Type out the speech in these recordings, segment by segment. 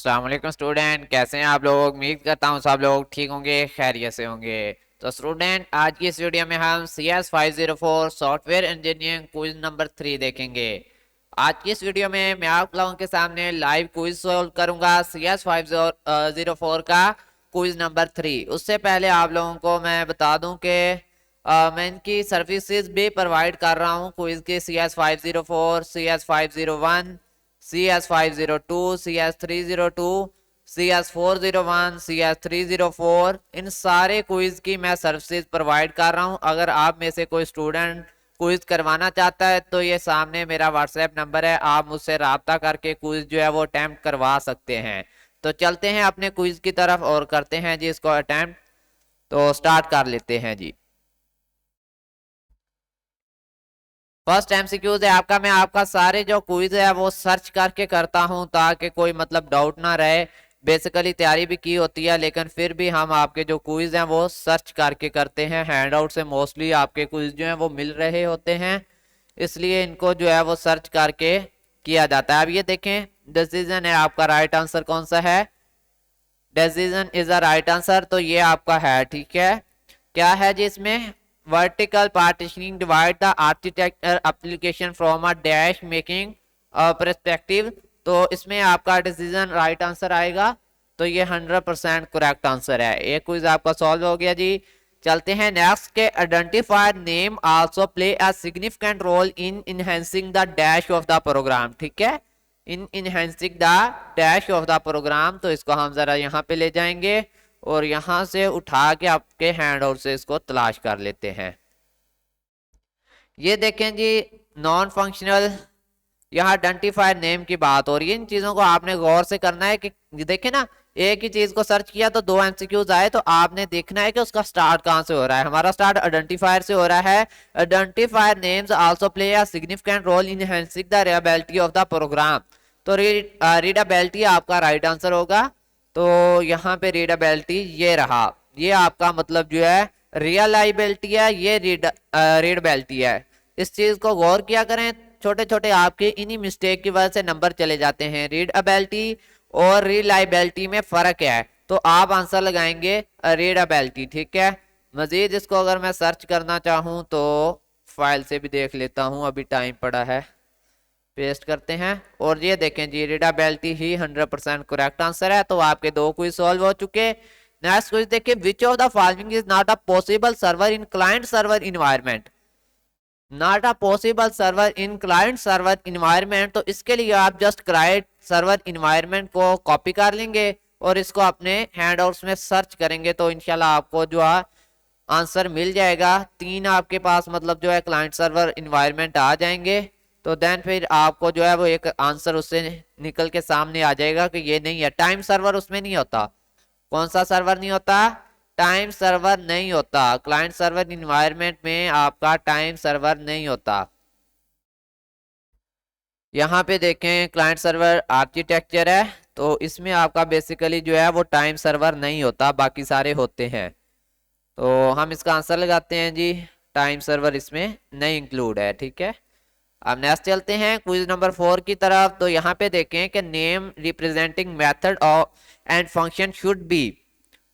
अस्सलाम वालेकुम स्टूडेंट, कैसे हैं आप लोग। उम्मीद करता हूँ सब लोग ठीक होंगे, खैरियत से होंगे। तो स्टूडेंट, आज की इस वीडियो में हम CS504 software engineering quiz number 3 देखेंगे। आज की इस वीडियो में मैं आप लोगों के सामने लाइव क्विज सॉल्व करूंगा CS504 का क्विज नंबर 3। उससे पहले आप लोगों को मैं बता दूं कि मैं इनकी सर्विसेज भी प्रोवाइड कर रहा हूँ क्विज के। CS504, CS501, CS502, CS302, CS401, CS304, इन सारे क्विज की मैं सर्विसेज प्रोवाइड कर रहा हूं। अगर आप में से कोई स्टूडेंट क्विज करवाना चाहता है तो ये सामने मेरा व्हाट्सएप नंबर है, आप मुझसे रब्ता करके क्विज जो है वो अटेम्प्ट करवा सकते हैं। तो चलते हैं अपने क्विज की तरफ और करते हैं जी इसको अटेम्प्ट। तो स्टार्ट कर लेते हैं जी। फर्स्ट एमसीक्यूज है आपका। मैं आपका सारे जो क्विज है वो सर्च करके करता हूं ताकि कोई मतलब डाउट ना रहे। बेसिकली तैयारी भी की होती है लेकिन फिर भी हम आपके जो क्विज हैं वो सर्च करके करते हैं। हैंड आउट से मोस्टली आपके क्विज जो हैं वो मिल रहे होते हैं, इसलिए इनको जो है वो सर्च करके किया जाता है। अब ये देखें, डिसीजन है आपका राइट आंसर कौन सा है। Decision is a right answer, तो ये आपका है। ठीक है, क्या है जी इसमें। Vertical partitioning divide the architecture application from a dash making perspective. तो इसमें आपका डिसीजन राइट आंसर आएगा, तो ये 100% करेक्ट आंसर है। एक क्विज आपका सॉल्व हो गया जी। चलते हैं नेक्स्ट के। Identifier name also play a significant role in enhancing the dash of the program. ठीक है, in enhancing the dash of the program. तो इसको हम जरा यहाँ पे ले जाएंगे और यहां से उठा के आपके हैंड आउट से इसको तलाश कर लेते हैं। ये देखें जी, नॉन फंक्शनल, यहाँ आइडेंटिफायर नेम की बात हो रही है। इन चीजों को आपने गौर से करना है कि देखे ना, एक ही चीज को सर्च किया तो दो एमसीक्यूज आए, तो आपने देखना है कि उसका स्टार्ट कहां से हो रहा है। हमारा स्टार्ट आइडेंटिफायर से हो रहा है। Identifier names also play a significant role in enhancing the readability of the program. तो रीडेबिलिटी आपका राइट आंसर होगा। तो यहाँ पे रीडेबिलिटी ये रहा, ये आपका मतलब जो है रियलाइबिलिटी है, ये रीडेबिलिटी है। इस चीज को गौर किया करें, छोटे छोटे आपके इन्हीं मिस्टेक की वजह से नंबर चले जाते हैं। रीडेबिलिटी और रिलायबिलिटी में फर्क है, तो आप आंसर लगाएंगे रीडेबिलिटी। ठीक है, मजीद इसको अगर मैं सर्च करना चाहूं तो फाइल से भी देख लेता हूं, अभी टाइम पड़ा है। पेस्ट करते हैं और ये देखें जी, रीडेबिलिटी ही 100% करेक्ट आंसर है। तो आपके दो क्विज सॉल्व हो चुके। नेक्स्ट क्विज देखिए, विच of the following is not a possible server in client server environment. Not a possible server in client server environment, तो इसके लिए आप जस्ट क्लाइंट सर्वर इन्वायरमेंट को कॉपी कर लेंगे और इसको अपने हैंडआउट्स में सर्च करेंगे तो इंशाल्लाह आपको जो है आंसर मिल जाएगा। तीन आपके पास मतलब जो है क्लाइंट सर्वर इन्वायरमेंट आ जाएंगे, तो देन फिर आपको जो है वो एक आंसर उससे निकल के सामने आ जाएगा कि ये नहीं है। टाइम सर्वर उसमें नहीं होता। कौन सा सर्वर नहीं होता, टाइम सर्वर नहीं होता। क्लाइंट सर्वर इन्वायरमेंट में आपका टाइम सर्वर नहीं होता। यहाँ पे देखें, क्लाइंट सर्वर आर्किटेक्चर है, तो इसमें आपका बेसिकली जो है वो टाइम सर्वर नहीं होता, बाकी सारे होते हैं। तो हम इसका आंसर लगाते हैं जी, टाइम सर्वर इसमें नहीं इंक्लूड है। ठीक है, अब नेक्स्ट चलते हैं क्विज नंबर 4 की तरफ। तो यहाँ पे देखें कि name representing method of and function should B.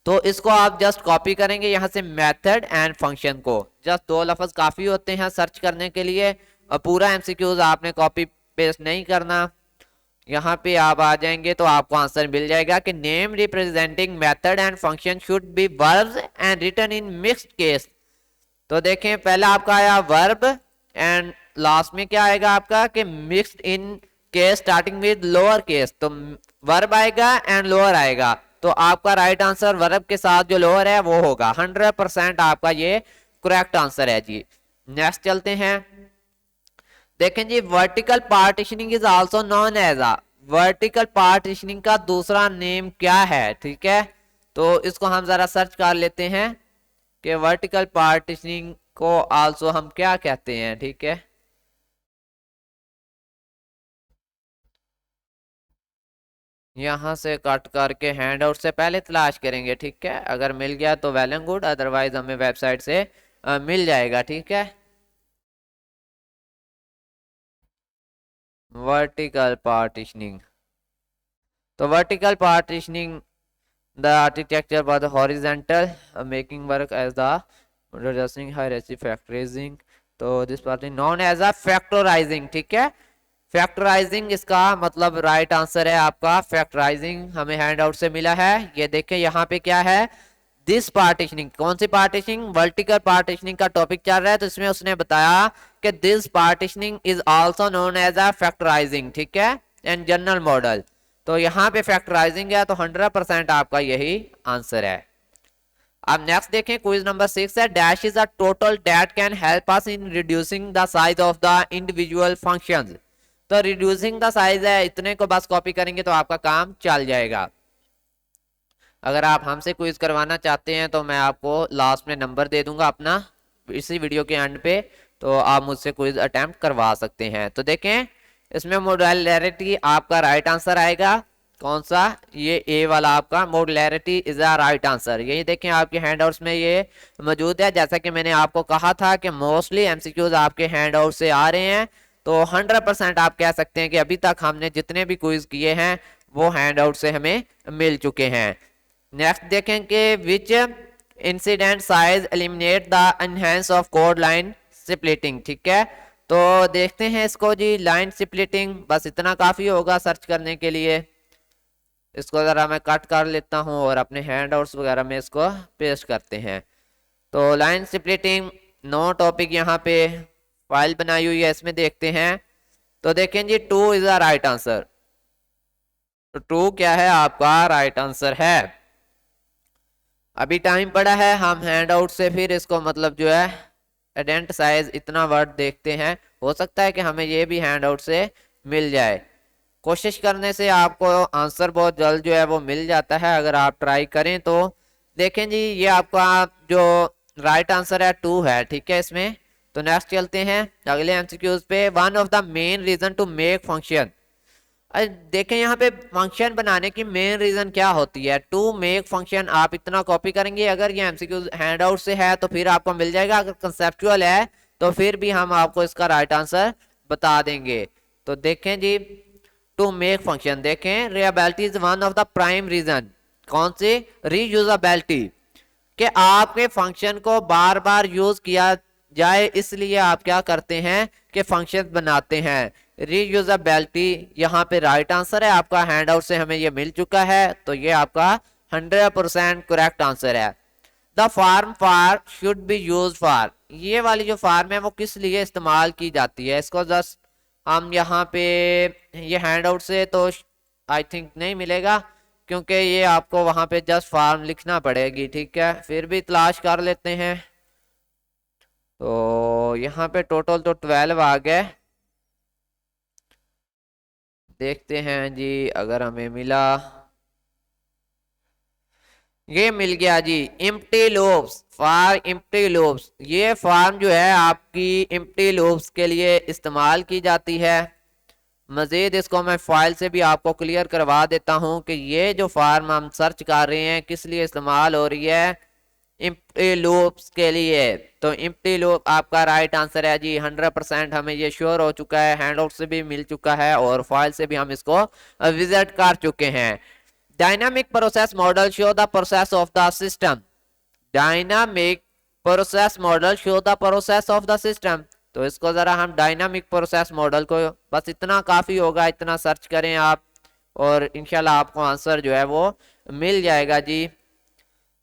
तो इसको आप जस्ट कॉपी करेंगे यहाँ से, मेथड एंड फंक्शन को। जस्ट दो लफ्ज काफी होते हैं सर्च करने के लिए, और पूरा एमसीक्यूज आपने कॉपी पेस्ट नहीं करना। यहाँ पे आप आ जाएंगे तो आपको आंसर मिल जाएगा कि name representing method and function should be verbs and written in mixed case. तो देखें, पहला आपका आया वर्ब एंड लास्ट में क्या आएगा आपका कि mixed in case starting with lower case. तो वर्ब आएगा एंड लोअर आएगा, तो आपका राइट आंसर वर्ब के साथ जो लोअर है वो होगा। 100% आपका ये करेक्ट आंसर है जी। नेक्स्ट चलते हैं। देखें जी, vertical partitioning is also known as a. Vertical partitioning का दूसरा नेम क्या है। ठीक है, तो इसको हम जरा सर्च कर लेते हैं कि वर्टिकल पार्टीशनिंग को आल्सो हम क्या कहते हैं। ठीक है, यहां से कट करके हैंड आउट से पहले तलाश करेंगे। ठीक है, अगर मिल गया तो वेल एंड गुड, अदरवाइज हमें वेबसाइट से मिल जाएगा। ठीक है, वर्टिकल पार्टीशनिंग, तो vertical partitioning the architecture for the horizontal making work as the reducing hierarchy factorizing, तो this part known as a factorising. ठीक है, फैक्टराइजिंग इसका मतलब राइट आंसर है आपका फैक्टराइजिंग, हमें हैंड आउट से मिला है। ये देखें यहाँ पे क्या है, दिस पार्टीशनिंग। कौन सी पार्टीशनिंग, वर्टिकल पार्टीशनिंग का टॉपिक चल रहा है, तो इसमें उसने बताया कि this partitioning is also known as a factorising. ठीक है, एंड जनरल मॉडल, तो यहाँ पे फैक्टराइजिंग है, तो 100% आपका यही आंसर है। अब नेक्स्ट देखें, क्विज नंबर 6 है, dash is a total that can help us in reducing the size of the individual functions. तो रिड्यूसिंग द साइज है, इतने को बस कॉपी करेंगे तो आपका काम चल जाएगा। अगर आप हमसे क्विज करवाना चाहते हैं तो मैं आपको लास्ट में नंबर दे दूंगा अपना इसी वीडियो के एंड पे, तो आप मुझसे क्विज अटेम्प्ट करवा सकते हैं। तो देखें इसमें मॉड्यूलरिटी आपका राइट आंसर आएगा। कौन सा, ये ए वाला आपका modularity is a right answer. यही देखें आपके हैंडआउट्स में ये मौजूद है। जैसा कि मैंने आपको कहा था कि मोस्टली एमसीक्यूज आपके हैंडआउट से आ रहे हैं, तो 100% आप कह सकते हैं कि अभी तक हमने जितने भी क्विज किए हैं वो हैंडआउट से हमें मिल चुके हैं। नेक्स्ट देखें कि which incident size eliminate the enhance of code line splitting. ठीक है, तो देखते हैं इसको जी, लाइन स्प्लिटिंग, बस इतना काफी होगा सर्च करने के लिए। इसको जरा मैं कट कर लेता हूं और अपने हैंडआउट्स वगैरह में इसको पेस्ट करते हैं। तो लाइन स्प्लिटिंग नो टॉपिक यहाँ पे फाइल बनाई हुई है, इसमें देखते हैं। तो देखें जी 2 इज द राइट आंसर। तो 2 क्या है आपका राइट आंसर है। अभी टाइम पड़ा है, हम हैंड आउट से फिर इसको मतलब जो है एडेंट साइज इतना वर्ड देखते हैं, हो सकता है कि हमें ये भी हैंड आउट से मिल जाए। कोशिश करने से आपको आंसर बहुत जल्द जो है वो मिल जाता है अगर आप ट्राई करें तो। देखें जी ये आपका जो राइट आंसर है 2 है। ठीक है, इसमें तो नेक्स्ट चलते हैं अगले एमसीक्यूज पे। One of the main reason to make function, देखें यहाँ पे फंक्शन बनाने की मेन रीजन क्या होती है, टू मेक फंक्शन। आप इतना कॉपी करेंगे, अगर ये एमसीक्यू हैंड आउट से है तो फिर आपको मिल जाएगा, अगर कंसेप्चुअल है तो फिर भी हम आपको इसका राइट आंसर बता देंगे। तो देखें जी टू मेक फंक्शन, देखें reusability is one of the prime reason. कौन सी, रीयूजेबिलिटी, कि आपके फंक्शन को बार बार यूज किया जाए, इसलिए आप क्या करते हैं कि फंक्शन बनाते हैं। रीयूजेबिलिटी यहाँ पे राइट आंसर है आपका, हैंड आउट से हमें ये मिल चुका है, तो ये आपका 100% करेक्ट आंसर है। The form for should be use for, ये वाली जो फार्म है वो किस लिए इस्तेमाल की जाती है, इसको जस्ट हम यहाँ पे ये हैंड आउट से तो आई थिंक नहीं मिलेगा, क्योंकि ये आपको वहां पे जस्ट फार्म लिखना पड़ेगी। ठीक है, फिर भी तलाश कर लेते हैं। तो यहाँ पे टोटल तो 12 आ गए, देखते हैं जी अगर हमें मिला। ये मिल गया जी, empty loops for empty loops. ये फार्म जो है आपकी एम्प्टी लूप्स के लिए इस्तेमाल की जाती है। मजीद इसको मैं फाइल से भी आपको क्लियर करवा देता हूं कि ये जो फार्म हम सर्च कर रहे हैं किस लिए इस्तेमाल हो रही है, एम्प्टी लूप्स के लिए। तो एम्प्टी लूप आपका राइट आंसर है जी, 100% हमें ये श्योर हो चुका है, हैंडआउट से भी मिल चुका है और फाइल से भी हम इसको विजिट कर चुके हैं। Dynamic process model show the process of the system, dynamic process model show the process of the system. तो इसको जरा हम डायनामिक प्रोसेस मॉडल को, बस इतना काफी होगा, इतना सर्च करें आप और इंशाल्लाह आपको आंसर जो है वो मिल जाएगा जी।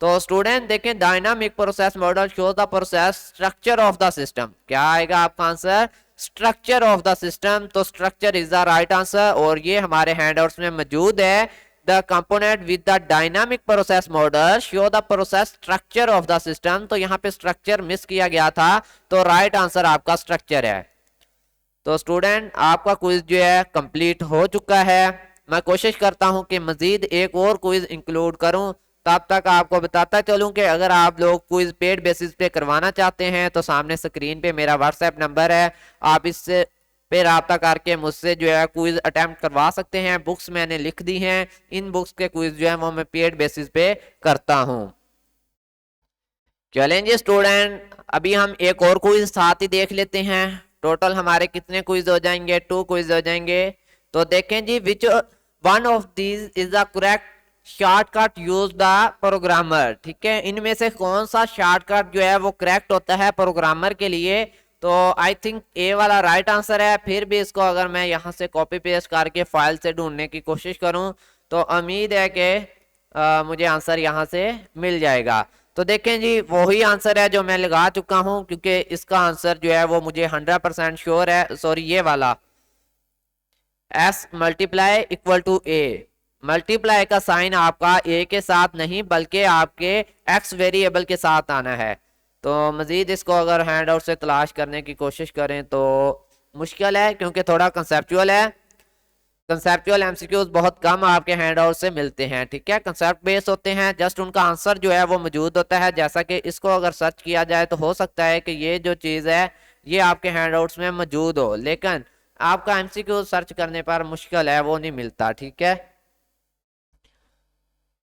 तो स्टूडेंट देखें dynamic process model show the process structure of the system, क्या आएगा आपका answer, structure of the system. तो structure is the right answer और ये हमारे हैंडआउट्स में मौजूद है। The component with the dynamic process model show the process structure of the system. तो यहाँ पे स्ट्रक्चर मिस किया गया था, तो राइट आंसर आपका स्ट्रक्चर है। तो स्टूडेंट आपका क्विज जो है कंप्लीट हो चुका है। मैं कोशिश करता हूं कि मजीद एक और क्विज इंक्लूड करूं, तब तक आपको बताता चलूं कि अगर आप लोग क्विज पेड बेसिस पे करवाना चाहते हैं तो सामने स्क्रीन पे मेरा व्हाट्सएप नंबर है, आप इससे पे रब्ता करके मुझसे जो है क्विज अटेम्प्ट करवा सकते हैं। बुक्स मैंने लिख दी हैं, इन बुक्स के क्विज जो है वो मैं पेड बेसिस पे करता हूं। चलेंगे स्टूडेंट, अभी हम एक और क्विज साथ ही देख लेते हैं। टोटल हमारे कितने क्विज हो जाएंगे, 2 क्विज हो जाएंगे। तो देखें जी which one of these is the correct shortcut use the programmer. ठीक है, इनमें से कौन सा शॉर्टकट जो है वो करेक्ट होता है प्रोग्रामर के लिए? तो आई थिंक ए वाला राइट आंसर है। फिर भी इसको अगर मैं यहाँ से कॉपी पेस्ट करके फाइल से ढूंढने की कोशिश करूँ तो उम्मीद है कि मुझे आंसर यहाँ से मिल जाएगा। तो देखें जी, वही आंसर है जो मैं लगा चुका हूँ, क्योंकि इसका आंसर जो है वो मुझे 100% श्योर है। सॉरी, ये वाला S multiply equal to A. Multiply का साइन आपका ए के साथ नहीं बल्कि आपके एक्स वेरिएबल के साथ आना है। तो मजीद इसको अगर हैंड आउट से तलाश करने की कोशिश करें तो मुश्किल है, क्योंकि थोड़ा कंसेप्चुअल है। कंसेप्चुअल एमसीक्यूज बहुत कम आपके हैंड आउट से मिलते हैं। ठीक है, कंसेप्ट बेस्ड होते हैं, जस्ट उनका आंसर जो है वो मौजूद होता है। जैसा कि इसको अगर सर्च किया जाए तो हो सकता है कि ये जो चीज़ है ये आपके हैंड आउट्स में मौजूद हो, लेकिन आपका एमसीक्यू सर्च करने पर मुश्किल है, वो नहीं मिलता। ठीक है,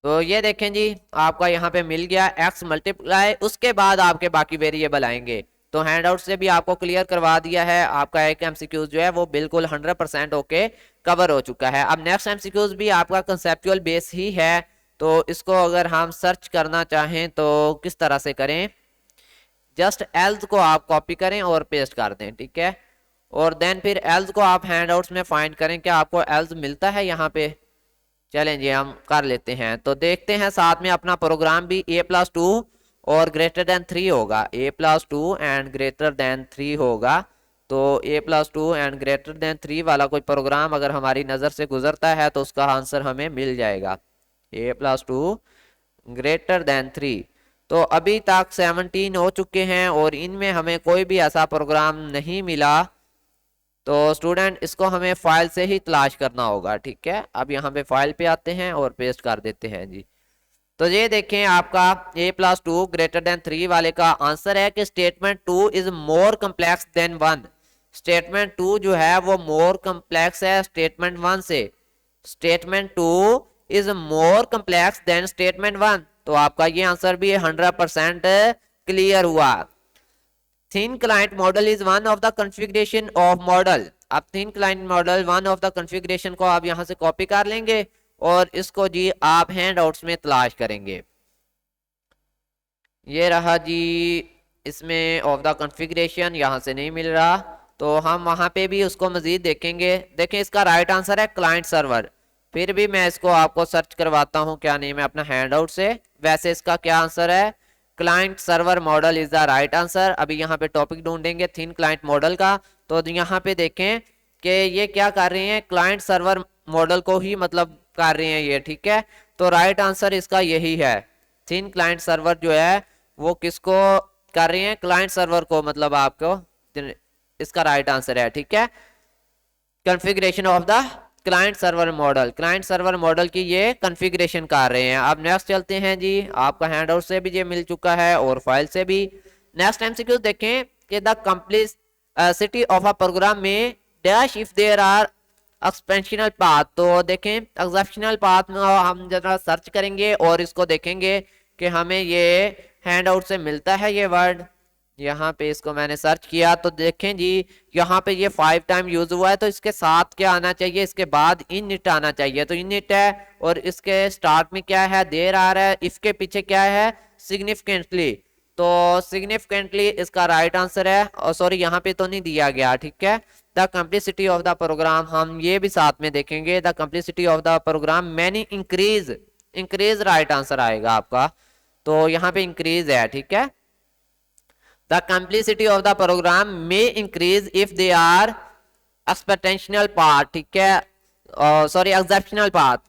तो ये देखें जी, आपका यहाँ पे मिल गया एक्स मल्टीप्लाई, उसके बाद आपके बाकी वेरिएबल आएंगे। तो हैंड आउट से भी आपको क्लियर करवा दिया है, आपका एक एमसीक्यूज जो है वो बिल्कुल 100% ओके कवर हो चुका है। अब नेक्स्ट एमसीक्यूज भी आपका कंसेप्चुअल बेस ही है, तो इसको अगर हम सर्च करना चाहें तो किस तरह से करें? जस्ट एल्स को आप कॉपी करें और पेस्ट कर दें। ठीक है, और देन फिर एल्स को आप हैंड आउट्स में फाइंड करें, क्या आपको एल्स मिलता है यहाँ पे? चलें जी, हम कर लेते हैं। तो देखते हैं, साथ में अपना प्रोग्राम भी a+2 और ग्रेटर देन 3 होगा। a+2 एंड ग्रेटर देन 3 होगा। तो a+2 एंड ग्रेटर देन 3 वाला कोई प्रोग्राम अगर हमारी नज़र से गुजरता है तो उसका आंसर हमें मिल जाएगा, a+2 ग्रेटर देन 3। तो अभी तक 17 हो चुके हैं और इनमें हमें कोई भी ऐसा प्रोग्राम नहीं मिला। तो स्टूडेंट, इसको हमें फाइल से ही तलाश करना होगा। ठीक है, अब यहाँ पे फाइल पे आते हैं और पेस्ट कर देते हैं जी। तो ये देखें, आपका a+2 ग्रेटर देन 3 वाले का आंसर है कि statement 2 is more complex than 1। Statement 2 जो है वो मोर कम्प्लेक्स है स्टेटमेंट 1 से। Statement 2 is more complex than statement 1। तो आपका ये आंसर भी 100% क्लियर हुआ। Thin client model is one of the configuration of model. अब thin client model one of the configuration को आप यहां से कॉपी कर लेंगे और इसको जी आप हैंड आउट्स में तलाश करेंगे। ये रहा जी, इसमें ऑफ द कॉन्फ़िगरेशन यहां से नहीं मिल रहा, तो हम वहां पे भी उसको मजीद देखेंगे। देखें, इसका राइट आंसर है क्लाइंट सर्वर। फिर भी मैं इसको आपको सर्च करवाता हूं, क्या नहीं, मैं अपना हैंड आउट से। वैसे इसका क्या आंसर है? Client server model is the right answer. अभी यहाँ पे टॉपिक ढूंढेंगे थिन क्लाइंट मॉडल का। तो यहाँ पे देखें कि ये क्या कर रहे हैं, क्लाइंट सर्वर मॉडल को ही मतलब कर रहे हैं ये। ठीक है, तो राइट आंसर इसका यही है। थिन क्लाइंट सर्वर जो है वो किसको कर रहे हैं? क्लाइंट सर्वर को, मतलब आपको इसका राइट आंसर है। ठीक है, configuration of the client server model, client server model की ये कॉन्फ़िगरेशन कर रहे हैं। अब नेक्स्ट चलते हैं जी, आपका हैंड आउट से भी ये मिल चुका है और फाइल से भी। नेक्स्ट एमसीक्यू देखें कि the complexity of a program में dash if there are exceptional path. तो देखें, एक्सेप्शनल पाथ में हम जरा सर्च करेंगे और इसको देखेंगे कि हमें ये हैंड आउट से मिलता है ये वर्ड। यहाँ पे इसको मैंने सर्च किया तो देखें जी, यहाँ पे ये 5 टाइम यूज हुआ है, तो इसके साथ क्या आना चाहिए? इसके बाद इनिट आना चाहिए। तो इनिट है और इसके स्टार्ट में क्या है? देर आ रहा है। इसके पीछे क्या है? सिग्निफिकेंटली। तो सिग्निफिकेंटली इसका राइट आंसर है। और सॉरी, यहाँ पे तो नहीं दिया गया। ठीक है, the complicity of the program हम ये भी साथ में देखेंगे। The complicity of the program many increase, increase right answer आएगा आपका। तो यहाँ पे इंक्रीज है। ठीक है, the complexity of the program may increase if they are exponential path। ठीक है, सॉरी exceptional path।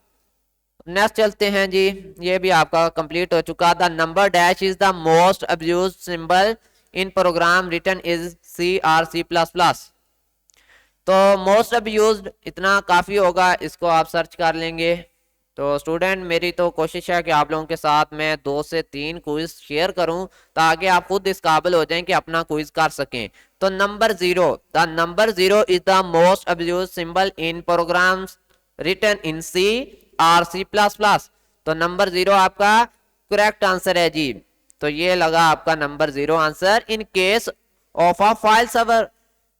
नेक्स्ट चलते हैं जी, ये भी आपका कंप्लीट हो चुका। The number dash is the most abuse symbol in program written is C और C++। तो मोस्ट अब्यूज इतना काफी होगा, इसको आप सर्च कर लेंगे। तो स्टूडेंट, मेरी तो कोशिश है कि आप लोगों के साथ मैं 2 से 3 क्विज शेयर करूं ताकि आप खुद इस काबिल हो जाएं कि अपना क्विज कर सकें। तो number 0, the number 0 is the most abused symbol in programs written in C और C++। तो नंबर 0 आपका करेक्ट आंसर है जी। तो ये लगा आपका number 0 answer. In case of a file server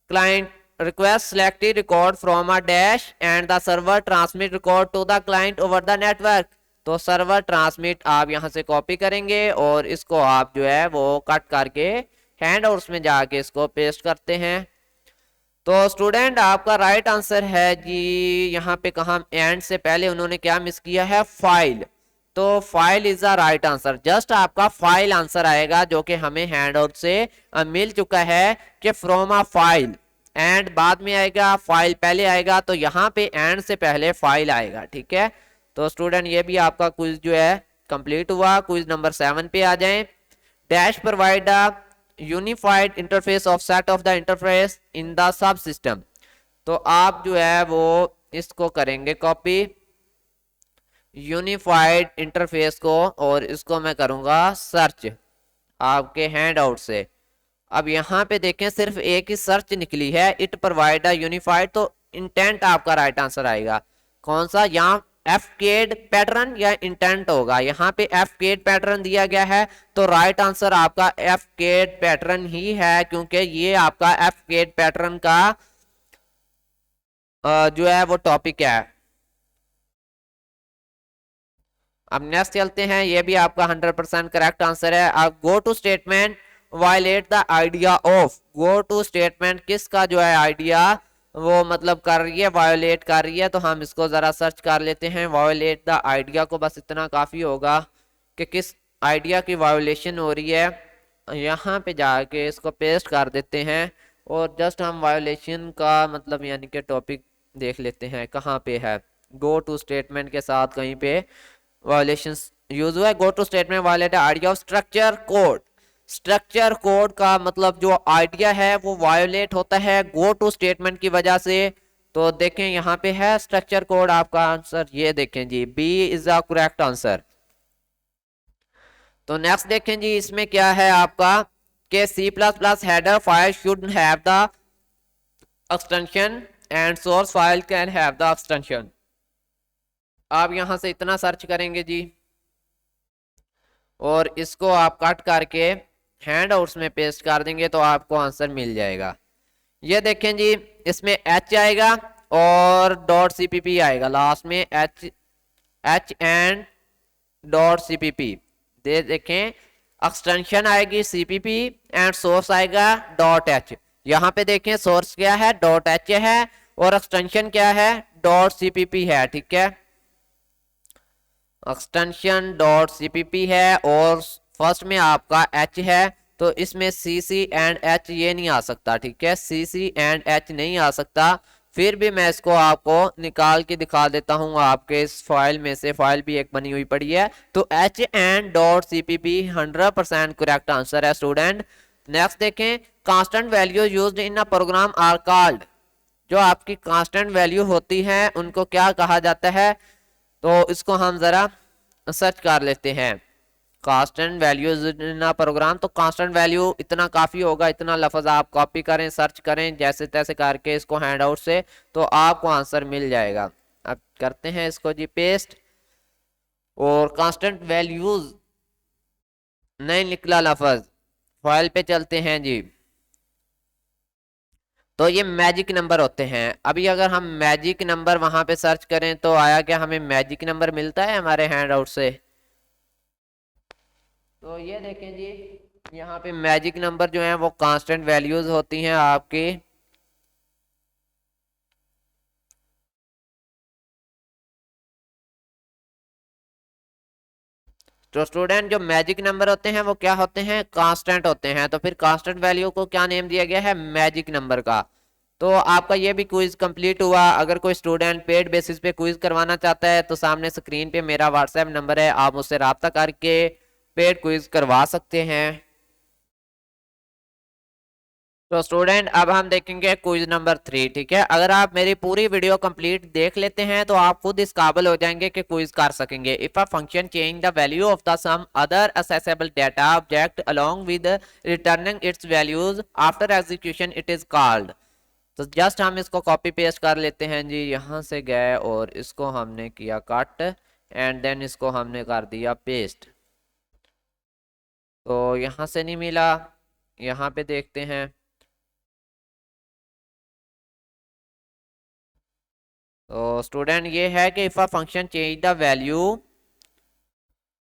client request selected record from a dash and the server transmit record to the client over the network। तो server transmit आप यहाँ से कॉपी करेंगे और इसको आप जो है वो कट करके हैंडआउट्स में जाके इसको पेस्ट करते हैं। तो स्टूडेंट आपका राइट आंसर है जी, यहाँ पे कहा एंड से पहले उन्होंने क्या मिस किया है, फाइल। तो file is the right answer. Just आपका फाइल आंसर आएगा जो कि हमें हैंडआउट से मिल चुका है कि फ्रॉम अ फाइल। एंड बाद में आएगा, फाइल पहले आएगा, तो यहाँ पे एंड से पहले फाइल आएगा। ठीक है, तो स्टूडेंट ये भी आपका क्विज जो है कंप्लीट हुआ। क्विज नंबर 7 पे आ जाएं। Dash provide unified interface of set of the interface in the sub system. तो आप जो है वो इसको करेंगे कॉपी, यूनिफाइड इंटरफेस को, और इसको मैं करूंगा सर्च आपके हैंड आउट से। अब यहाँ पे देखें सिर्फ एक ही सर्च निकली है, इट प्रोवाइड अ यूनिफाइड, तो इंटेंट आपका राइट आंसर आएगा। कौन सा, यहाँ एफकेड पैटर्न या इंटेंट होगा। यहाँ पे एफकेड पैटर्न दिया गया है तो राइट आंसर आपका एफकेड पैटर्न ही है, क्योंकि ये आपका एफकेड पैटर्न का जो है वो टॉपिक है। अब नेक्स्ट चलते हैं, ये भी आपका 100% करेक्ट आंसर है। अब go to statement violate the idea of. Go to statement किसका जो है आइडिया वो मतलब कर रही है, वायोलेट कर रही है। तो हम इसको जरा सर्च कर लेते हैं, वायोलेट द आइडिया को, बस इतना काफी होगा कि किस आइडिया की वायोलेशन हो रही है। यहाँ पे जाके इसको पेस्ट कर देते हैं और जस्ट हम वायोलेशन का मतलब यानी कि टॉपिक देख लेते हैं कहाँ पे है। गो टू स्टेटमेंट के साथ कहीं पे वायोलेशन यूज हुआ है। Go to statement violate idea of structure code. Structure code का मतलब जो आइडिया है वो वायोलेट होता है गो टू स्टेटमेंट की वजह से। तो देखें यहाँ पे है स्ट्रक्चर कोड, आपका आंसर ये देखें जी, B is the correct answer. तो नेक्स्ट देखें जी, इसमें क्या है आपका के C plus plus header file should have the extension and source file can have the extension. आप यहां से इतना सर्च करेंगे जी और इसको आप कट करके हैंडआउट्स में पेस्ट कर देंगे तो आपको आंसर मिल जाएगा। ये देखें जी, इसमें एच आएगा और डॉट सीपीपी आएगा लास्ट में, एच एंड डॉट सीपीपी। देखें एक्सटेंशन आएगी सीपीपी एंड सोर्स आएगा डॉट एच। यहाँ पे देखें सोर्स क्या है, डॉट एच है, और एक्सटेंशन क्या है, डॉट सीपीपी है। ठीक है, एक्सटेंशन डॉट सीपीपी है और फर्स्ट में आपका एच है, तो इसमें सी सी एंड एच ये नहीं आ सकता। ठीक है, सी सी एंड एच नहीं आ सकता। फिर भी मैं इसको आपको निकाल के दिखा देता हूं, आपके इस फाइल में से फाइल भी एक बनी हुई पड़ी है। तो H and dot CPP 100% correct answer है स्टूडेंट। नेक्स्ट देखें, constant value used in a program are called. जो आपकी कांस्टेंट वैल्यू होती है उनको क्या कहा जाता है, तो इसको हम जरा सर्च कर लेते हैं। Constant values in a program, तो कांस्टेंट वैल्यू इतना काफी होगा, इतना लफ्ज आप कॉपी करें, सर्च करें जैसे तैसे करके इसको हैंडआउट से, तो आपको आंसर मिल जाएगा। अब करते हैं इसको जी पेस्ट, और कांस्टेंट वैल्यूज नहीं निकला लफ्ज, फाइल पे चलते हैं जी। तो ये मैजिक नंबर होते हैं। अभी अगर हम मैजिक नंबर वहां पे सर्च करें तो आया क्या, हमें मैजिक नंबर मिलता है हमारे हैंडआउट से। तो ये देखें जी, यहाँ पे मैजिक नंबर जो है वो कांस्टेंट वैल्यूज होती हैं आपकी। तो स्टूडेंट जो मैजिक नंबर होते हैं वो क्या होते हैं, कांस्टेंट होते हैं। तो फिर कांस्टेंट वैल्यू को क्या नेम दिया गया है, मैजिक नंबर का। तो आपका ये भी क्विज कंप्लीट हुआ। अगर कोई स्टूडेंट पेड बेसिस पे क्विज करवाना चाहता है तो सामने स्क्रीन पे मेरा व्हाट्सएप नंबर है, आप मुझसे रब्ता करके पेड क्विज करवा सकते हैं। तो स्टूडेंट अब हम देखेंगे क्विज नंबर 3। ठीक है, अगर आप मेरी पूरी वीडियो कंप्लीट देख लेते हैं तो आप खुद इस काबिल हो जाएंगे कि क्विज कर सकेंगे। If a function change the value of the some other accessible data object along with returning its values after execution it is called. तो जस्ट हम इसको कॉपी पेस्ट कर लेते हैं जी, यहाँ से गए और इसको हमने किया कट एंड देन इसको हमने कर दिया पेस्ट। तो यहाँ से नहीं मिला, यहाँ पे देखते हैं। तो स्टूडेंट ये है कि if a function change the value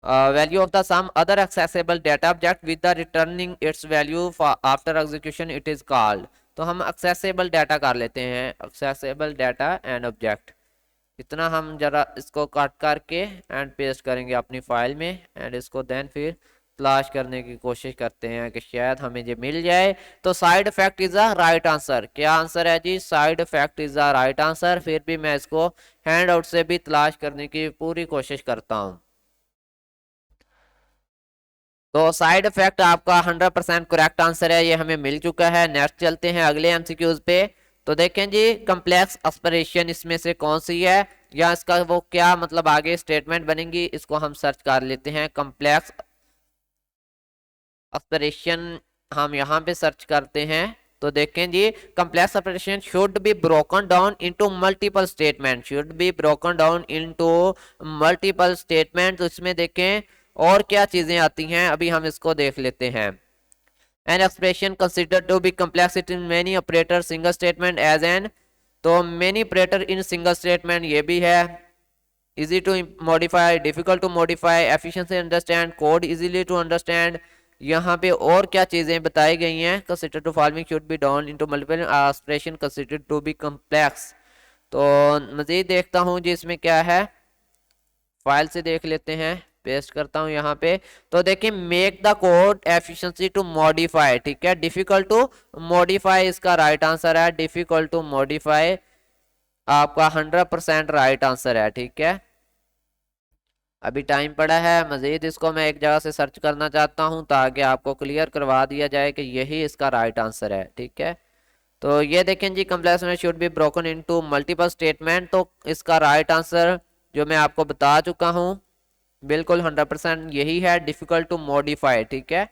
of the some other accessible data object with the returning its value after execution it is called. तो हम एक्सेसिबल डाटा कर लेते हैं, एक्सेसिबल डाटा एंड ऑब्जेक्ट। इतना हम जरा इसको काट करके एंड पेस्ट करेंगे अपनी फाइल में, एंड इसको देन फिर तलाश करने की कोशिश करते हैं कि शायद हमें ये मिल जाए। तो side effect is a right answer. क्या आंसर है जी? Side effect is a right answer. फिर भी मैं इसको हैंड आउट से भी तलाश करने की पूरी कोशिश करता हूँ। तो साइड इफेक्ट आपका 100% करेक्ट आंसर है, ये हमें मिल चुका है। नेक्स्ट चलते हैं अगले एमसीक्यूज पे। तो देखें जी, कंप्लेक्स एक्सप्रेशन इसमें से कौन सी है, या इसका वो क्या मतलब आगे स्टेटमेंट बनेंगी, इसको हम सर्च कर लेते हैं। कंप्लेक्स एक्सप्रेशन हम यहाँ पे सर्च करते हैं। तो देखें जी, complex operation should be broken down into multiple statement, should be broken down into multiple statement. तो इसमें देखें और क्या चीजें आती हैं, अभी हम इसको देख लेते हैं। An expression considered to be complexity in many operator single statement as an. तो many operator in single statement ये भी है। Easy to modify, difficult to modify, efficiency understand, code easily to understand. यहाँ पे और क्या चीजें बताई गई हैं? Consider to following should be down into multiple expression considered to be complex. तो मजीद देखता हूँ जी इसमें क्या है, फाइल से देख लेते हैं। पेस्ट करता हूँ यहाँ पे। तो देखिए, make the code efficiency to modify, ठीक है। डिफिकल्ट टू मॉडिफाई इसका राइट आंसर है। डिफिकल्ट टू मॉडिफाई आपका 100% राइट आंसर है, ठीक है। अभी टाइम पड़ा है, मजीद इसको मैं एक जगह से सर्च करना चाहता हूँ ताकि आपको क्लियर करवा दिया जाए कि यही इसका राइट आंसर है, ठीक है। तो ये देखें जी, कंप्लेक्स में should be broken into multiple statement. तो इसका राइट आंसर जो मैं आपको बता चुका हूँ बिल्कुल 100% यही है, डिफिकल्ट टू मॉडिफाई, ठीक है।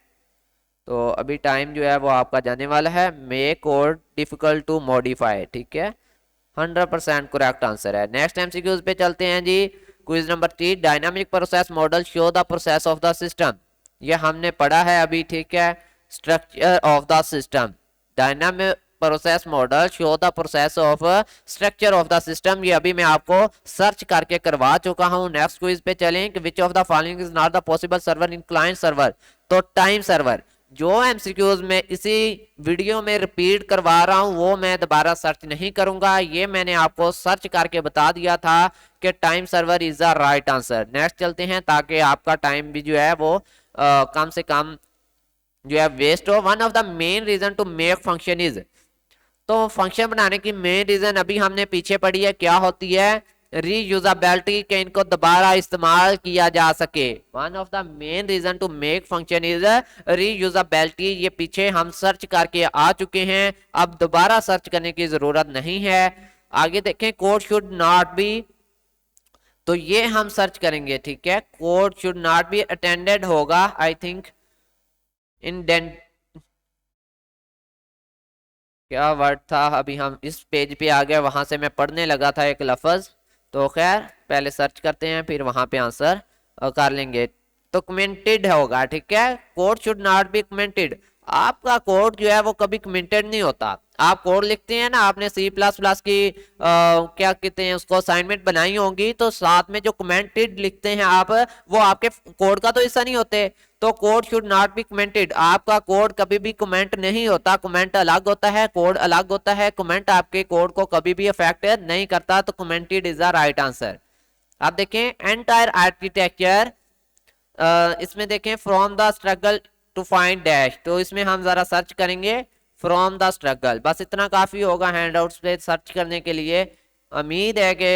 तो अभी टाइम जो है वो आपका जाने वाला है। Make code difficult to modify, ठीक है, 100% करेक्ट आंसर है। नेक्स्ट एमसीक्यूज पे चलते हैं जी। Quiz number 3, dynamic process model show the process of the system. ये हमने पढ़ा है अभी, ठीक है। Structure of the system, dynamic process model show the process of structure of the system, ये अभी मैं आपको सर्च करके करवा चुका हूं। नेक्स्ट क्विज पे चलें कि विच of the following is not the possible server in client server. तो टाइम सर्वर, जो एमसीक्यूज में इसी वीडियो में रिपीट करवा रहा हूं वो मैं दोबारा सर्च नहीं करूंगा, ये मैंने आपको सर्च करके बता दिया था कि time server is the right answer. Next चलते हैं ताकि आपका टाइम भी जो है वो कम से कम जो है वेस्ट हो। One of the main reason to make function is, तो फंक्शन बनाने की मेन रीजन अभी हमने पीछे पढ़ी है, क्या होती है? रीयूजेबिलिटी, के इनको दोबारा इस्तेमाल किया जा सके। One of the main reason to make function is reusability. ये पीछे हम सर्च करके आ चुके हैं, अब दोबारा सर्च करने की जरूरत नहीं है। आगे देखें, कोड शुड नॉट बी, तो ये हम सर्च करेंगे, ठीक है। Code should not be attended होगा, आई थिंक इन क्या वर्ड था, अभी हम इस पेज पे आ गए, वहां से मैं पढ़ने लगा था एक लफ्ज। तो खैर पहले सर्च करते हैं फिर वहां पे आंसर कर लेंगे। तो कमेंटेड होगा, ठीक है। Code should not be commented. आपका कोड जो है वो कभी कमेंटेड नहीं होता। आप कोड लिखते हैं ना, आपने सी प्लस प्लस की क्या कहते हैं उसको असाइनमेंट बनाई होंगी, तो साथ में जो कमेंटेड लिखते हैं आप, वो आपके कोड का तो हिस्सा नहीं होते। तो code should not be commented, आपका कोड कभी भी कमेंट नहीं होता। कमेंट अलग होता है, कोड अलग होता है। कमेंट आपके कोड को कभी भी अफेक्ट नहीं करता, तो commented is the right answer. आप देखें, एंटायर आर्किटेक्चर, इसमें देखें from the struggle to find dash, तो इसमें हम जरा सर्च करेंगे फ्रॉम द स्ट्रगल। बस इतना काफी होगा हैंडआउट्स पे सर्च करने के लिए, उम्मीद है कि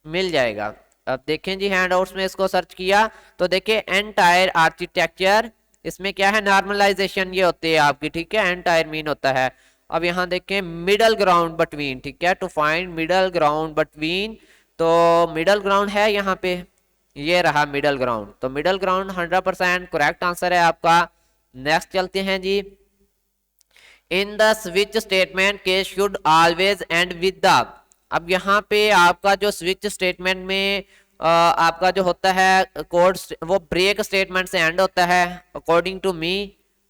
मिल जाएगा। अब देखें जी, हैंडआउट्स में इसको सर्च किया तो देखिए एंटायर आर्किटेक्चर, इसमें क्या है? नॉर्मलाइजेशन ये होती है आपकी, ठीक है। एंटायर मीन होता है। अब यहाँ देखें मिडल ग्राउंड बिटवीन, ठीक है, to find middle ground between. तो मिडल ग्राउंड है यहाँ पे, ये रहा मिडल ग्राउंड। तो मिडल ग्राउंड 100% करेक्ट आंसर है आपका। नेक्स्ट चलते हैं जी। In the switch statement case should always end with the. अब यहाँ पे आपका जो स्विच स्टेटमेंट में आपका जो होता है कोड, वो ब्रेक स्टेटमेंट से एंड होता है अकॉर्डिंग टू मी।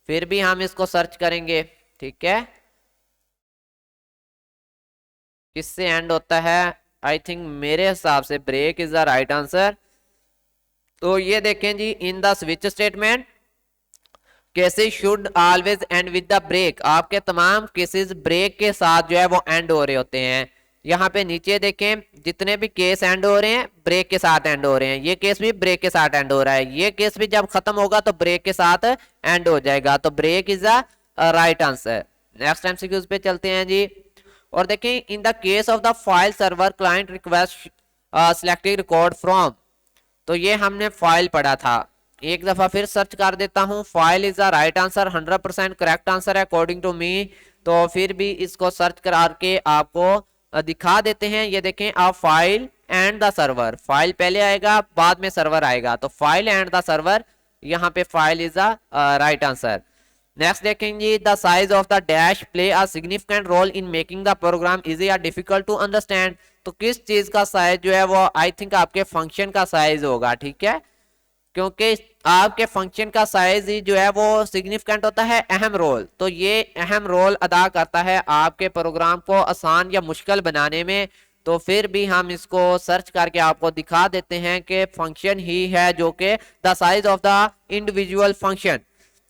फिर भी हम इसको सर्च करेंगे, ठीक है, किससे एंड होता है? आई थिंक मेरे हिसाब से break is the right answer. तो ये देखें जी, in the switch statement cases should always end with the break, आपके तमाम केसेस ब्रेक के साथ जो है वो एंड हो रहे होते हैं। यहाँ पे नीचे देखें, जितने भी केस एंड हो रहे हैं ब्रेक के साथ एंड हो रहे हैं, ये केस भी ब्रेक के साथ एंड हो रहा है, ये केस भी जब खत्म होगा तो ब्रेक के साथ एंड हो जाएगा, तो break is the right answer. Next MCQs पे चलते हैं जी, और देखें in the case of the file server client request selected record from, तो ये हमने फाइल पढ़ा था, एक दफा फिर सर्च कर देता हूं। File is the right answer, 100% correct answer है अकॉर्डिंग टू मी। तो फिर भी इसको सर्च करके आपको दिखा देते हैं। ये देखें, आप file and the server, file पहले आएगा बाद में सर्वर आएगा, तो फाइल एंड द सर्वर, यहाँ पे file is the right answer. Next देखेंगे, the size of the dash play a significant role in making the program easy या डिफिकल्ट टू अंडरस्टैंड, तो किस चीज का साइज जो है वो आई थिंक आपके फंक्शन का साइज होगा, ठीक है, क्योंकि आपके फंक्शन का साइज ही जो है वो सिग्निफिकेंट होता है, अहम रोल, तो ये अहम रोल अदा करता है आपके प्रोग्राम को आसान या मुश्किल बनाने में। तो फिर भी हम इसको सर्च करके आपको दिखा देते हैं कि फंक्शन ही है जो कि the size of the individual function,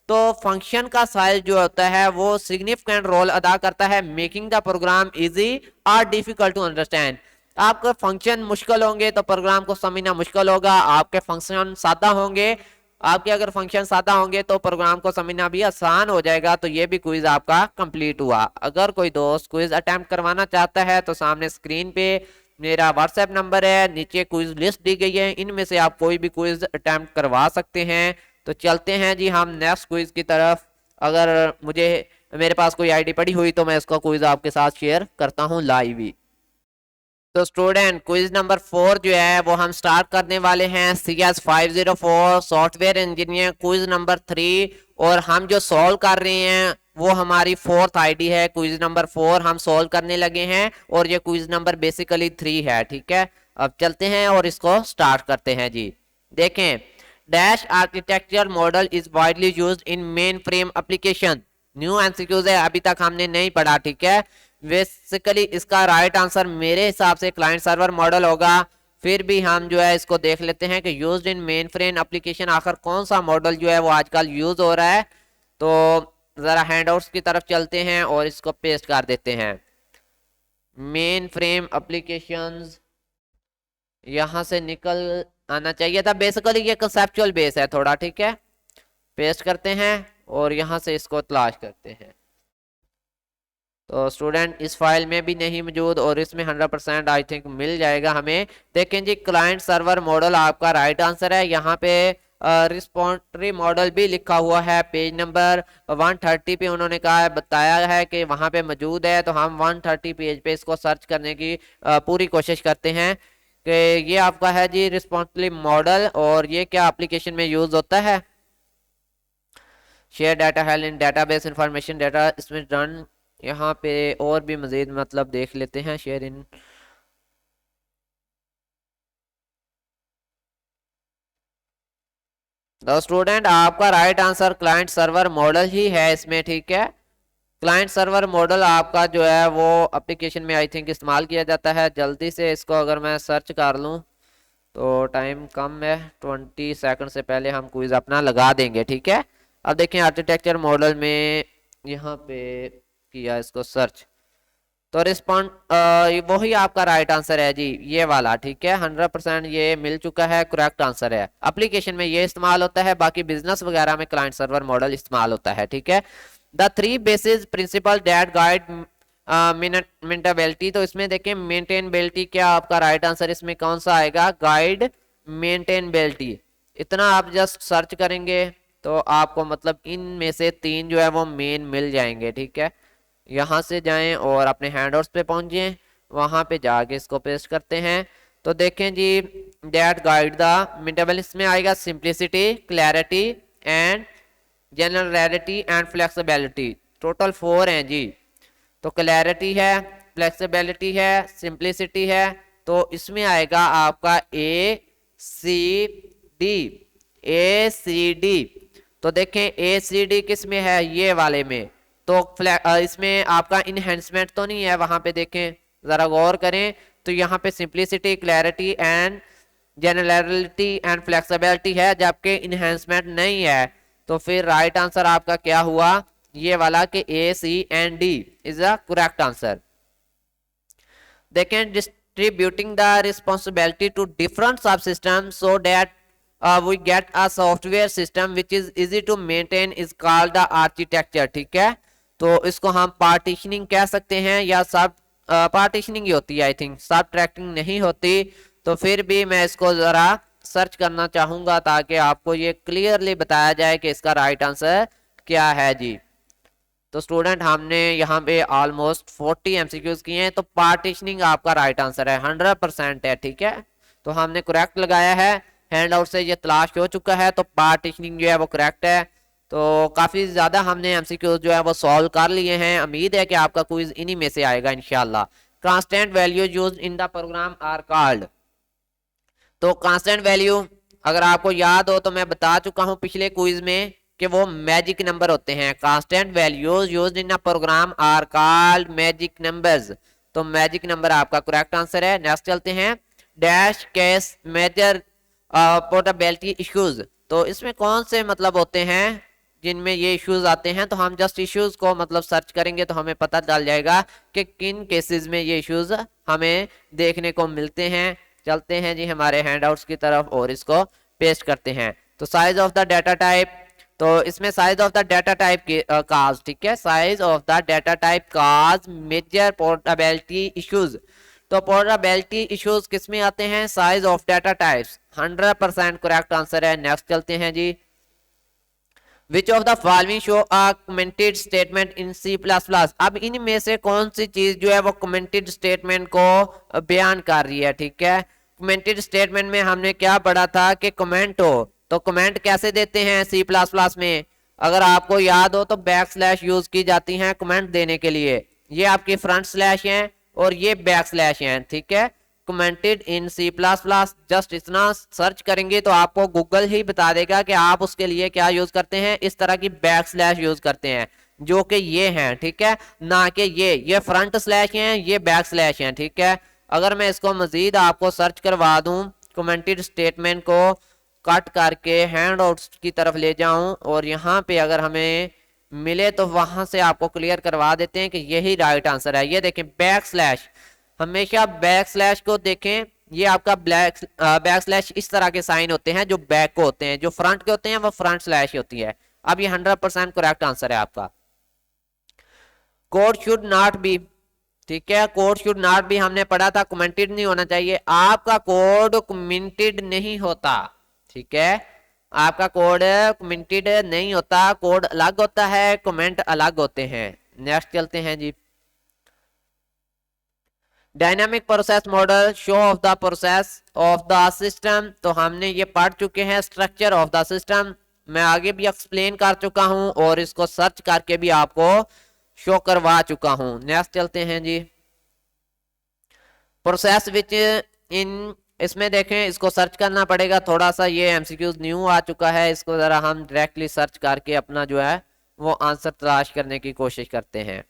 तो फंक्शन का साइज जो होता है वो सिग्निफिकेंट रोल अदा करता है मेकिंग द प्रोग्राम इजी और डिफिकल्ट टू अंडरस्टैंड। आपके फंक्शन मुश्किल होंगे तो प्रोग्राम को समझना मुश्किल होगा, आपके फंक्शन सादा होंगे, आपके अगर फंक्शन सादा होंगे तो प्रोग्राम को समझना भी आसान हो जाएगा। तो ये भी क्विज आपका कंप्लीट हुआ। अगर कोई दोस्त क्विज अटेम्प्ट करवाना चाहता है तो सामने स्क्रीन पे मेरा व्हाट्सएप नंबर है, नीचे क्विज लिस्ट दी गई है, इनमें से आप कोई भी क्विज अटेम्प्ट करवा सकते हैं। तो चलते हैं जी हम नेक्स्ट क्विज की तरफ। अगर मेरे पास कोई आईडी पड़ी हुई तो मैं इसका क्विज आपके साथ शेयर करता हूं लाइव ही। तो स्टूडेंट क्विज नंबर 4 जो है वो हम स्टार्ट करने वाले हैं, CS504 software engineer quiz number 3, और हम जो सॉल्व कर रहे हैं वो हमारी 4th आईडी है। क्विज नंबर 4 हम सॉल्व करने लगे हैं और ये क्विज नंबर बेसिकली 3 है, ठीक है। अब चलते हैं और इसको स्टार्ट करते हैं जी। देखें, dash architecture model is widely used in main frame application, new MCQs है, अभी तक हमने नहीं पढ़ा, ठीक है। बेसिकली इसका राइट आंसर मेरे हिसाब से क्लाइंट सर्वर मॉडल होगा। फिर भी हम जो है इसको देख लेते हैं कि used in main frame application आखिर कौन सा मॉडल जो है वो आजकल यूज हो रहा है। तो जरा हैंडआउट्स की तरफ चलते हैं और इसको पेस्ट कर देते हैं। मेन फ्रेम एप्लीकेशंस यहां से निकल आना चाहिए था, बेसिकली ये कंसेप्चुअल बेस है थोड़ा, ठीक है। पेस्ट करते हैं और यहां से इसको तलाश करते हैं। तो स्टूडेंट इस फाइल में भी नहीं मौजूद और इसमें 100% आई थिंक मिल जाएगा हमें। देखें जी, क्लाइंट सर्वर मॉडल आपका राइट आंसर है। यहाँ पे रिस्पॉन्सिव मॉडल भी लिखा हुआ है, पेज नंबर 130 पे उन्होंने कहा है, बताया है कि वहाँ पे मौजूद है। तो हम 130 पेज पे इसको सर्च करने की पूरी कोशिश करते हैं कि ये आपका है जी रिस्पॉन्सिव मॉडल, और ये क्या एप्लीकेशन में यूज होता है। शेयर डाटा हेल्थ इन डेटाबेस इंफॉर्मेशन डाटा, इसमें रन, यहाँ पे और भी मजीद मतलब देख लेते हैं। शेयर इन, तो स्टूडेंट आपका right answer client server model ही है इसमें, ठीक है। क्लाइंट सर्वर मॉडल आपका जो है वो एप्लीकेशन में आई थिंक इस्तेमाल किया जाता है। जल्दी से इसको अगर मैं सर्च कर लूँ तो टाइम कम है, 20 सेकंड से पहले हम क्विज अपना लगा देंगे, ठीक है। अब देखें आर्किटेक्चर मॉडल में यहाँ पे किया इसको सर्च, तो रिस्पॉन्ड वही आपका राइट आंसर है जी, ये वाला, ठीक है। 100% ये मिल चुका है, करेक्ट आंसर है। एप्लीकेशन में ये इस्तेमाल होता है, बाकी बिजनेस वगैरह में क्लाइंट सर्वर मॉडल इस्तेमाल होता है, ठीक है। The 3 basis principal that guide maintainability, तो इसमें देखें मेंटेनेबिलिटी क्या आपका राइट आंसर इसमें कौन सा आएगा, गाइड मेंटेनेबिलिटी। इतना आप जस्ट सर्च करेंगे तो आपको मतलब इनमें से 3 जो है वो मेन मिल जाएंगे, ठीक है। यहाँ से जाएं और अपने हैंडआउट्स पे पहुंचे, वहां पे जाके इसको पेस्ट करते हैं। तो देखें जी, दैट गाइड द मेंटेनेबिलिटी, इसमें आएगा simplicity, clarity and generality and flexibility, total 4 हैं जी। तो क्लैरिटी है, फ्लेक्सिबिलिटी है, सिंप्लिसिटी है, तो इसमें आएगा आपका ACD। तो देखें ACD किस में है, ये वाले में। तो इसमें आपका इनहेंसमेंट तो नहीं है, वहां पे देखें जरा गौर करें, तो यहाँ पे simplicity, clarity and generality and flexibility है, जबकि इनहेंसमेंट नहीं है। तो फिर राइट आंसर आपका क्या हुआ, ये वाला कि A, C and D is the correct answer. देखें, distributing the responsibility to different sub system so that we get a software system which is easy to maintain is called the architecture. ठीक है, तो इसको हम partitioning कह सकते हैं, या सब पार्टीशनिंग ही होती है, आई थिंक सब ट्रैकिंग नहीं होती। तो फिर भी मैं इसको जरा सर्च करना चाहूंगा ताकि आपको ये क्लियरली बताया जाए कि इसका राइट आंसर क्या है जी। तो स्टूडेंट, हमने यहाँ पे ऑलमोस्ट 40 एमसीक्यूज किए हैं, तो पार्टीशनिंग आपका राइट आंसर है, 100% है। ठीक है, तो हमने करेक्ट लगाया है, हैंड आउट से ये तलाश हो चुका है, तो पार्टीशनिंग जो है वो करेक्ट है। तो काफी ज्यादा हमने एमसीक्यूज जो है वो सॉल्व कर लिए हैं। उम्मीद है कि आपका क्विज इन्हीं में से आएगा इंशाल्लाह। Constant value used in the program are called. तो कांस्टेंट वैल्यू अगर आपको याद हो तो मैं बता चुका हूं पिछले क्विज में कि वो मैजिक नंबर होते हैं। Constant values used in a program are called magic numbers. तो मैजिक नंबर आपका करेक्ट आंसर है। नेक्स्ट चलते हैं, dash case major portability issues. तो इसमें कौन से मतलब होते हैं जिनमें ये इश्यूज आते हैं, तो हम जस्ट इश्यूज को मतलब सर्च करेंगे तो हमें पता चल जाएगा कि किन केसेस में ये इश्यूज हमें देखने को मिलते हैं। चलते हैं जी हमारे हैंडआउट्स की तरफ और इसको पेस्ट करते हैं। तो size of the data type, तो इसमें size of the data type की काज, ठीक है, size of the data type causes major portability issues. तो पोर्टेबिलिटी इश्यूज किस में आते हैं, size of data types. 100% correct answer है। नेक्स्ट चलते हैं जी, which of the following show a commented statement in C++। अब इनमें से कौन सी चीज जो है वो कमेंटेड स्टेटमेंट को बयान कर रही है। ठीक है, कमेंटेड स्टेटमेंट में हमने क्या पढ़ा था कि कमेंट हो, तो कमेंट कैसे देते हैं C++ में, अगर आपको याद हो तो बैक स्लैश यूज की जाती है कमेंट देने के लिए। ये आपकी फ्रंट स्लैश है और ये बैक स्लैश है। ठीक है, कमेंटेड इन C++, जस्ट इतना सर्च करेंगे तो आपको गूगल ही बता देगा कि आप उसके लिए क्या यूज करते हैं, इस तरह की बैक स्लैश यूज करते हैं जो कि ये हैं। ठीक है, ना कि ये फ्रंट स्लैश हैं, ये बैक स्लैश हैं। ठीक है, अगर मैं इसको मजीद आपको सर्च करवा दूं, कमेंटेड स्टेटमेंट को कट करके हैंड आउट्स की तरफ ले जाऊं और यहाँ पे अगर हमें मिले तो वहां से आपको क्लियर करवा देते हैं कि यही राइट आंसर है। ये देखें बैक स्लैश, हमेशा बैक स्लैश को देखें, ये आपका बैक स्लैश इस तरह के साइन होते हैं जो बैक को होते हैं, जो फ्रंट के होते हैं वो फ्रंट स्लैश होती है। अब ये 100% करेक्ट आंसर है आपका। कोड शुड नॉट बी, ठीक है, कोड शुड नॉट बी हमने पढ़ा था, कमेंटेड नहीं होना चाहिए। आपका कोड कमेंटेड नहीं होता। ठीक है, आपका कोड कमेंटेड नहीं होता, कोड अलग होता है, कमेंट अलग होते हैं। नेक्स्ट चलते हैं जी, dynamic process model show of the process of the system. तो हमने ये पढ़ चुके हैं, स्ट्रक्चर ऑफ द सिस्टम मैं आगे भी एक्सप्लेन कर चुका हूं और इसको सर्च करके भी आपको शो करवा चुका हूं। नेक्स्ट चलते हैं जी, प्रोसेस विच इन, इसमें देखें इसको सर्च करना पड़ेगा थोड़ा सा, ये एमसीक्यूज न्यू आ चुका है, इसको जरा हम डायरेक्टली सर्च करके अपना जो है वो आंसर तलाश करने की कोशिश करते हैं।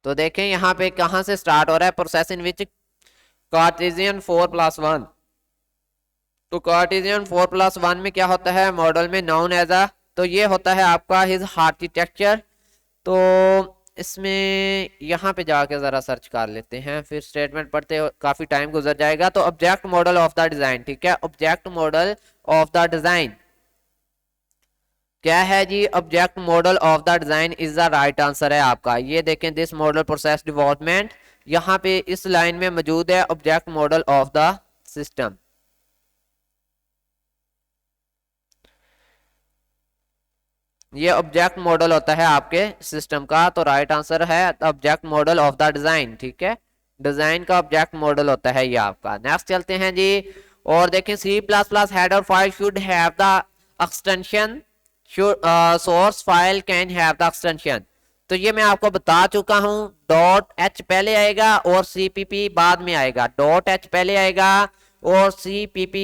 तो देखें यहाँ पे कहां से स्टार्ट हो रहा है, प्रोसेस इन विच कार्टेशियन 4+1। तो कार्टेशियन 4+1 में क्या होता है, मॉडल में नाउन एज अ, तो ये होता है आपका हिज आर्किटेक्चर। तो इसमें यहाँ पे जाके जरा सर्च कर लेते हैं, फिर स्टेटमेंट पढ़ते काफी टाइम गुजर जाएगा। तो object model of the design, ठीक है, object model of the design क्या है जी, object model of the design is the right answer है आपका। ये देखें, दिस मॉडल प्रोसेस डेवलपमेंट, यहाँ पे इस लाइन में मौजूद है object model of the system. ये ऑब्जेक्ट मॉडल होता है आपके सिस्टम का, तो राइट आंसर है object model of the design. ठीक है, डिजाइन का ऑब्जेक्ट मॉडल होता है ये आपका। नेक्स्ट चलते हैं जी, और देखें C++ header file should have the extension, source file can have the extension. तो ये मैं आपको बता चुका हूं, .h पहले आएगा और CPP बाद में आएगा। .h पहले आएगा और CPP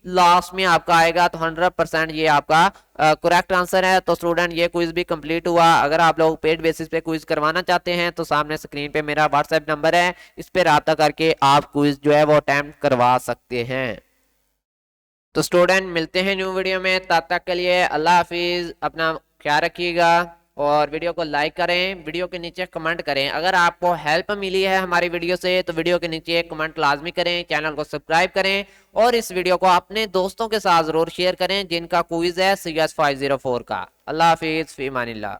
लास्ट में आपका आएगा। तो 100% ये आपका करेक्ट आंसर है। तो स्टूडेंट ये क्विज भी कंप्लीट हुआ। अगर आप लोग पेड बेसिस पे क्विज करवाना चाहते हैं तो सामने स्क्रीन पे मेरा व्हाट्सएप नंबर है, इस पे राब्ता करके आप क्विज जो है वो अटेम्प्ट करवा सकते हैं। तो स्टूडेंट मिलते हैं न्यू वीडियो में, तब तक के लिए अल्लाह हाफिज, अपना ख्याल रखिएगा और वीडियो को लाइक करें, वीडियो के नीचे कमेंट करें। अगर आपको हेल्प मिली है हमारी वीडियो से तो वीडियो के नीचे एक कमेंट लाजमी करें, चैनल को सब्सक्राइब करें और इस वीडियो को अपने दोस्तों के साथ जरूर शेयर करें जिनका क्विज है CS 504 का। अल्लाह हाफिज, फी अमानिल्लाह।